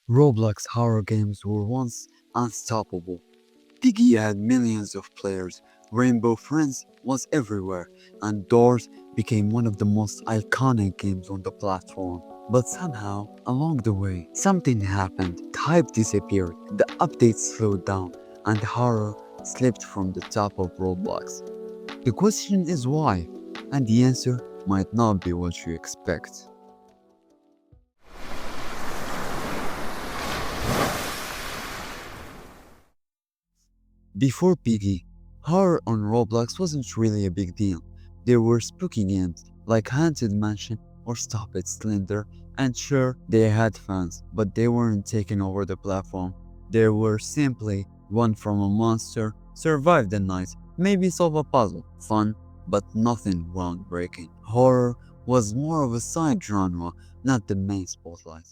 Roblox horror games were once unstoppable. Piggy had millions of players, Rainbow Friends was everywhere, and Doors became one of the most iconic games on the platform. But somehow, along the way, something happened. The hype disappeared, the updates slowed down, and horror slipped from the top of Roblox. The question is why, and the answer might not be what you expect. Before Piggy, horror on Roblox wasn't really a big deal. There were spooky games like Haunted Mansion or Stop It Slender, and sure, they had fans, but they weren't taking over the platform. They were simply run from a monster, survive the night, maybe solve a puzzle. Fun, but nothing groundbreaking. Horror was more of a side genre, not the main spotlight.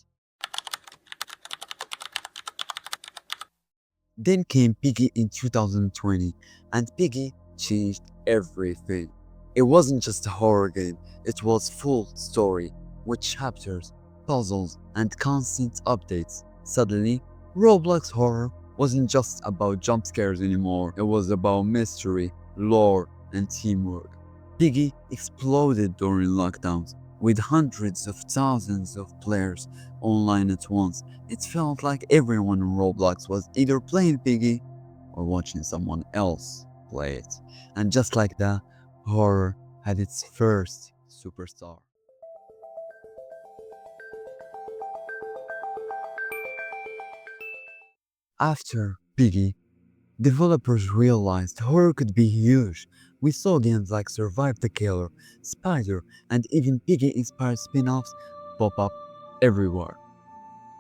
Then came Piggy in 2020, and Piggy changed everything. It wasn't just a horror game, it was full story, with chapters, puzzles, and constant updates. Suddenly, Roblox horror wasn't just about jump scares anymore, it was about mystery, lore, and teamwork. Piggy exploded during lockdowns, with hundreds of thousands of players online at once. It felt like everyone in Roblox was either playing Piggy or watching someone else play it. And just like that, horror had its first superstar. After Piggy, developers realized horror could be huge. We saw games like Survive the Killer, Spider, and even Piggy inspired spin offs pop up everywhere.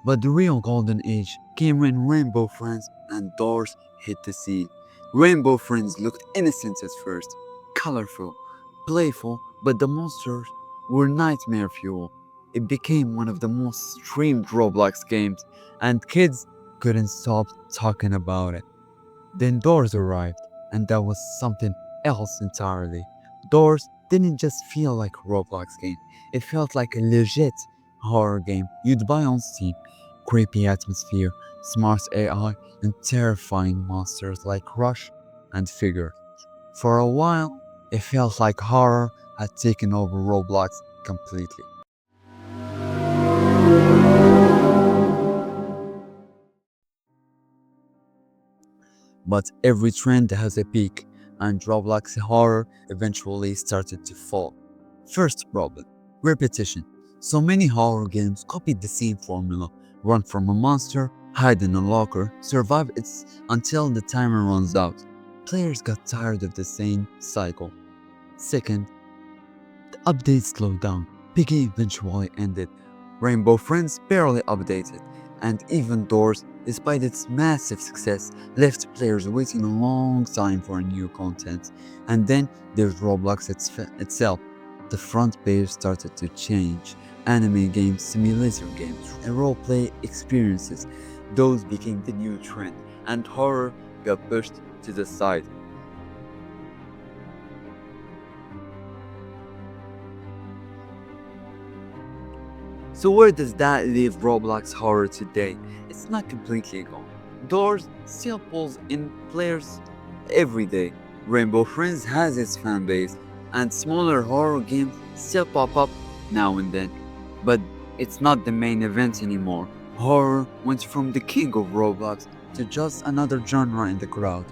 But the real golden age came when Rainbow Friends and Doors hit the scene. Rainbow Friends looked innocent at first, colorful, playful, but the monsters were nightmare fuel. It became one of the most streamed Roblox games, and kids couldn't stop talking about it. Then Doors arrived, and that was something else entirely. Doors didn't just feel like a Roblox game, it felt like a legit horror game you'd buy on Steam. Creepy atmosphere, smart AI, and terrifying monsters like Rush and Figure. For a while, it felt like horror had taken over Roblox completely. But every trend has a peak, and Roblox horror eventually started to fall. First problem, repetition. So many horror games copied the same formula: run from a monster, hide in a locker, survive until the timer runs out. Players got tired of the same cycle. Second, the updates slowed down. Piggy eventually ended. Rainbow Friends barely updated, and even Doors, despite its massive success, left players waiting a long time for new content. And then there's Roblox itself. The front page started to change. Anime games, simulator games, and roleplay experiences. Those became the new trend, and horror got pushed to the side. So where does that leave Roblox horror today? It's not completely gone. Doors still pulls in players every day. Rainbow Friends has its fan base, and smaller horror games still pop up now and then. But it's not the main event anymore. Horror went from the king of Roblox to just another genre in the crowd.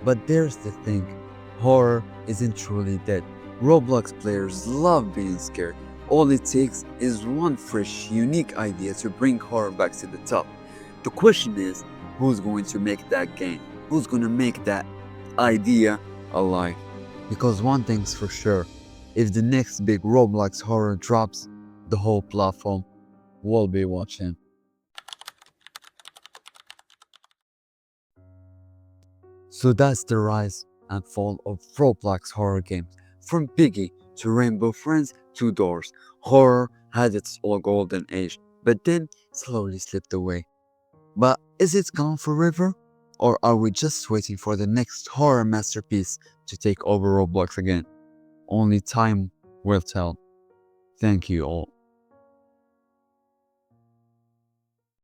But there's the thing, horror isn't truly dead. Roblox players love being scared. All it takes is one fresh, unique idea to bring horror back to the top. The question is, who's going to make that game? Who's going to make that idea alive? Because one thing's for sure, if the next big Roblox horror drops, the whole platform will be watching. So that's the rise and fall of Roblox horror games. From Piggy to Rainbow Friends to Doors, horror had its all golden age, but then slowly slipped away. But is it gone forever? Or are we just waiting for the next horror masterpiece to take over Roblox again? Only time will tell. Thank you all.